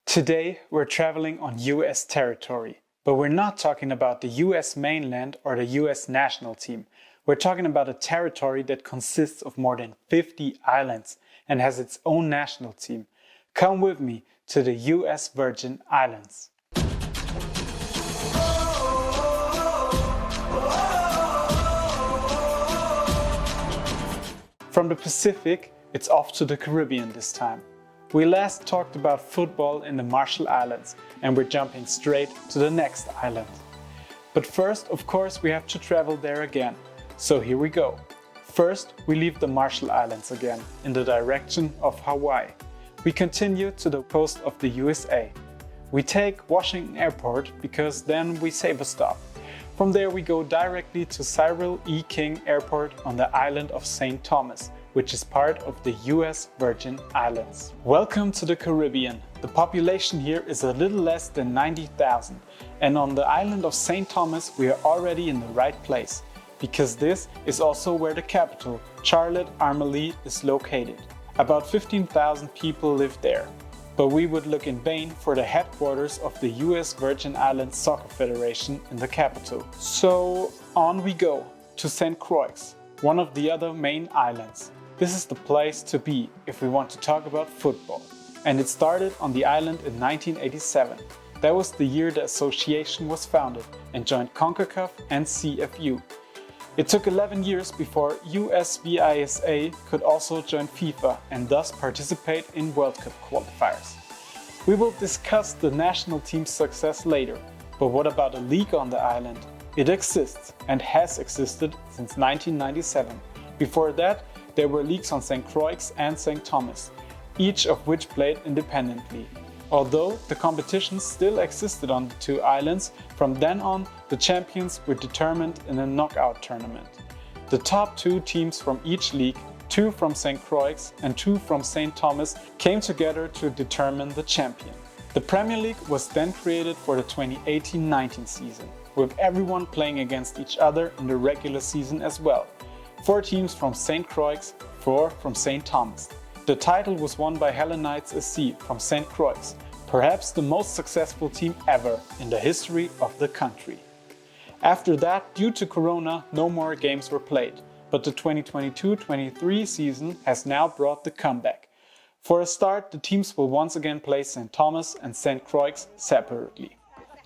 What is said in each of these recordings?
Today we're traveling on US territory, but we're not talking about the US mainland or the US national team. We're talking about a territory that consists of more than 50 islands and has its own national team. Come with me to the US Virgin Islands. From the Pacific, it's off to the Caribbean this time. We last talked about football in the Marshall Islands, and we're jumping straight to the next island. But first, of course, we have to travel there again. So here we go. First, we leave the Marshall Islands again, in the direction of Hawaii. We continue to the coast of the USA. We take Washington Airport because then we save a stop. From there we go directly to Cyril E. King Airport on the island of St. Thomas, which is part of the US Virgin Islands. Welcome to the Caribbean. The population here is a little less than 90,000, and on the island of St. Thomas we are already in the right place, because this is also where the capital, Charlotte Amalie, is located. About 15,000 people live there. But we would look in vain for the headquarters of the US Virgin Islands Soccer Federation in the capital. So on we go to St. Croix, one of the other main islands. This is the place to be if we want to talk about football. And it started on the island in 1987. That was the year the association was founded and joined Concaf and CFU. It took 11 years before USVISA could also join FIFA and thus participate in World Cup qualifiers. We will discuss the national team's success later, but what about a league on the island? It exists and has existed since 1997. Before that, there were leagues on St. Croix and St. Thomas, each of which played independently. Although the competition still existed on the two islands, from then on the champions were determined in a knockout tournament. The top two teams from each league, two from St. Croix and two from St. Thomas, came together to determine the champion. The Premier League was then created for the 2018-19 season, with everyone playing against each other in the regular season as well. 4 teams from St. Croix, 4 from St. Thomas. The title was won by Hellenites SC from St. Croix, perhaps the most successful team ever in the history of the country. After that, due to Corona, no more games were played, but the 2022-23 season has now brought the comeback. For a start, the teams will once again play St. Thomas and St. Croix separately.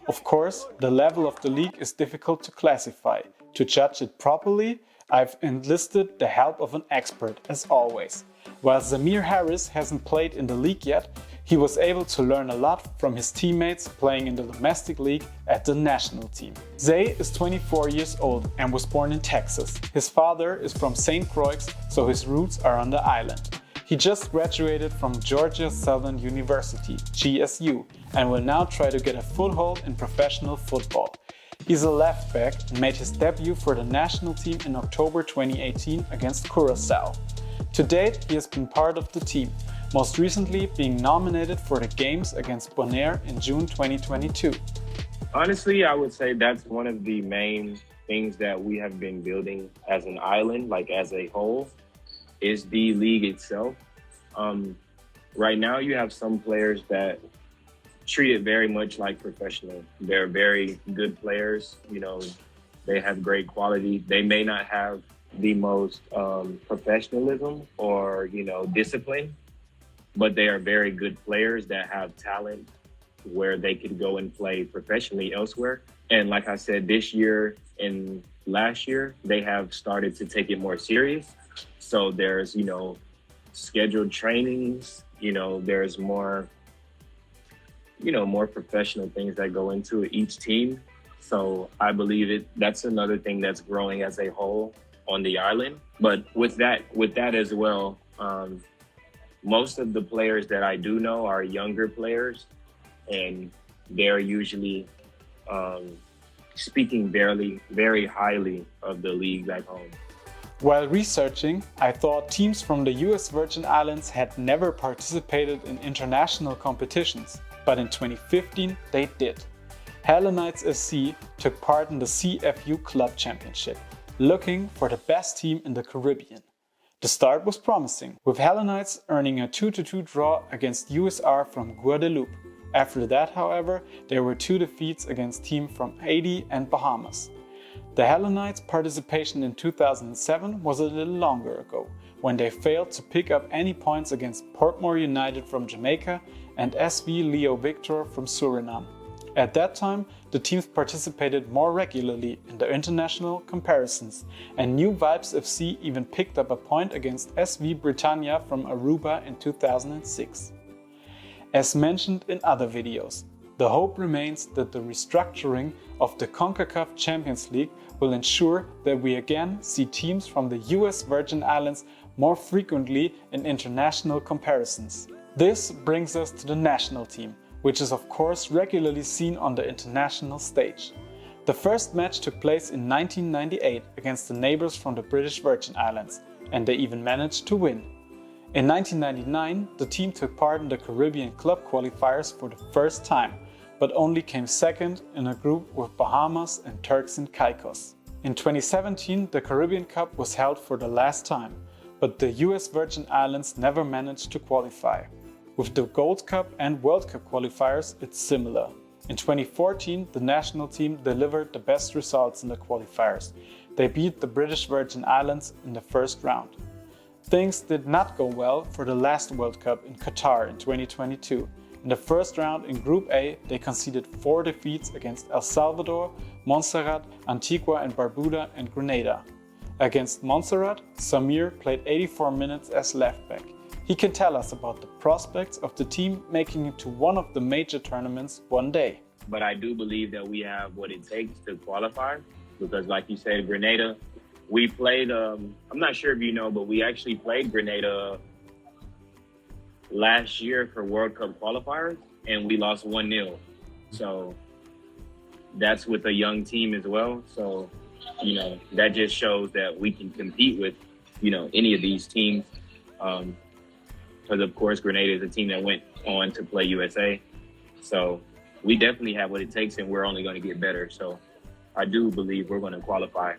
Of course, the level of the league is difficult to classify. To judge it properly, I've enlisted the help of an expert, as always. While Zamir Harris hasn't played in the league yet, he was able to learn a lot from his teammates playing in the domestic league at the national team. Zay is 24 years old and was born in Texas. His father is from St. Croix, so his roots are on the island. He just graduated from Georgia Southern University, GSU, and will now try to get a foothold in professional football. He's a left back and made his debut for the national team in October 2018 against Curacao. To date, he has been part of the team, most recently being nominated for the games against Bonaire in June 2022. Honestly, I would say that's one of the main things that we have been building as an island, like as a whole, is the league itself. Right now, you have some players that treat it very much like professional. They're very good players, they have great quality. They may not have the most professionalism or, discipline, but they are very good players that have talent where they could go and play professionally elsewhere. And like I said, this year and last year, they have started to take it more serious. So there's, scheduled trainings, there's more, more professional things that go into each team. So I believe that's another thing that's growing as a whole on the island. But with that as well, most of the players that I do know are younger players, and they're usually speaking very highly of the league back home. While researching, I thought teams from the US Virgin Islands had never participated in international competitions, but in 2015 they did. Hellenites SC took part in the CFU Club Championship, looking for the best team in the Caribbean. The start was promising, with Hellenites earning a 2-2 draw against USR from Guadeloupe, After that, however, there were 2 defeats against teams from Haiti and Bahamas. The Hellenites' participation in 2007 was a little longer ago, when they failed to pick up any points against Portmore United from Jamaica and SV Leo Victor from Suriname. At that time, the teams participated more regularly in the international comparisons, and New Vibes FC even picked up a point against SV Britannia from Aruba in 2006. As mentioned in other videos, the hope remains that the restructuring of the Concaf Champions League will ensure that we again see teams from the US Virgin Islands more frequently in international comparisons. This brings us to the national team, which is of course regularly seen on the international stage. The first match took place in 1998 against the neighbors from the British Virgin Islands, and they even managed to win. In 1999, the team took part in the Caribbean Club qualifiers for the first time, but only came second in a group with Bahamas and Turks and Caicos. In 2017, the Caribbean Cup was held for the last time, but the US Virgin Islands never managed to qualify. With the Gold Cup and World Cup qualifiers, it's similar. In 2014, the national team delivered the best results in the qualifiers. They beat the British Virgin Islands in the first round. Things did not go well for the last World Cup in Qatar in 2022. In the first round in Group A, they conceded 4 defeats against El Salvador, Montserrat, Antigua and Barbuda and Grenada. Against Montserrat, Samir played 84 minutes as left back. He can tell us about the prospects of the team making it to one of the major tournaments one day. But I do believe that we have what it takes to qualify because, like you said, Grenada, we played, I'm not sure if you know, but we actually played Grenada last year for World Cup qualifiers and we lost 1-0. So that's with a young team as well. So, that just shows that we can compete with, any of these teams. Because of course, Grenada is a team that went on to play USA. So we definitely have what it takes and we're only going to get better. So I do believe we're going to qualify.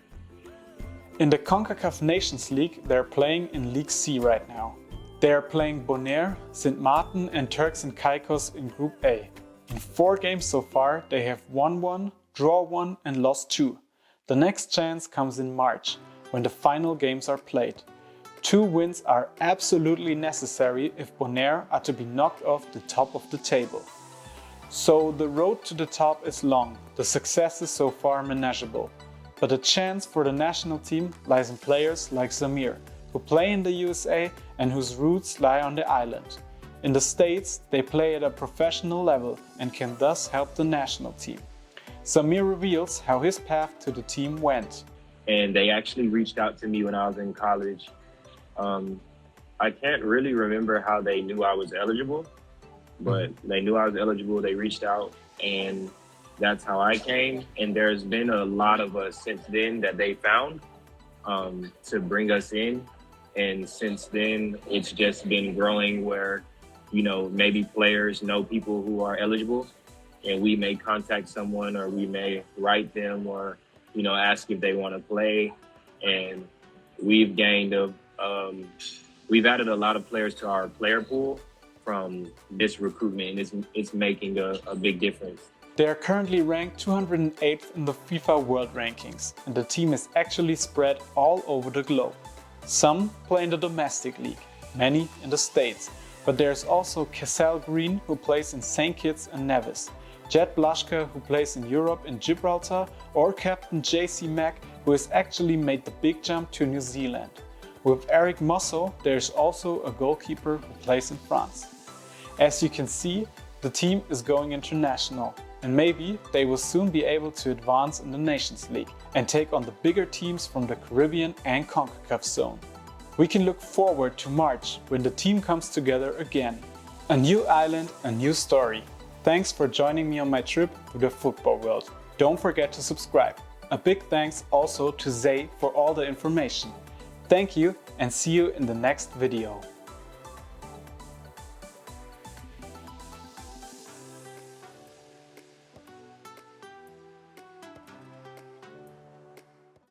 In the CONCACAF Nations League, they're playing in League C right now. They are playing Bonaire, Sint Maarten and Turks and Caicos in Group A. In 4 games so far, they have won 1, draw 1 and lost 2. The next chance comes in March, when the final games are played. 2 wins are absolutely necessary if Bonaire are to be knocked off the top of the table. So the road to the top is long, the successes so far manageable. But the chance for the national team lies in players like Samir, who play in the USA and whose roots lie on the island. In the States, they play at a professional level and can thus help the national team. Samir reveals how his path to the team went. And they actually reached out to me when I was in college. I can't really remember how they knew I was eligible, but they knew I was eligible. They reached out and that's how I came. And there's been a lot of us since then that they found to bring us in. And since then, it's just been growing where, maybe players know people who are eligible and we may contact someone or we may write them or, ask if they want to play. And we've gained we've added a lot of players to our player pool from this recruitment, and it's making a big difference. They are currently ranked 208th in the FIFA World Rankings, and the team is actually spread all over the globe. Some play in the domestic league, many in the States, but there's also Kessel Green, who plays in St. Kitts and Nevis, Jet Blaschke, who plays in Europe in Gibraltar, or Captain JC Mack, who has actually made the big jump to New Zealand. With Eric Mosso, there's also a goalkeeper who plays in France. As you can see, the team is going international, and maybe they will soon be able to advance in the Nations League and take on the bigger teams from the Caribbean and CONCACAF zone. We can look forward to March when the team comes together again. A new island, a new story. Thanks for joining me on my trip through the football world. Don't forget to subscribe. A big thanks also to Zay for all the information. Thank you and see you in the next video.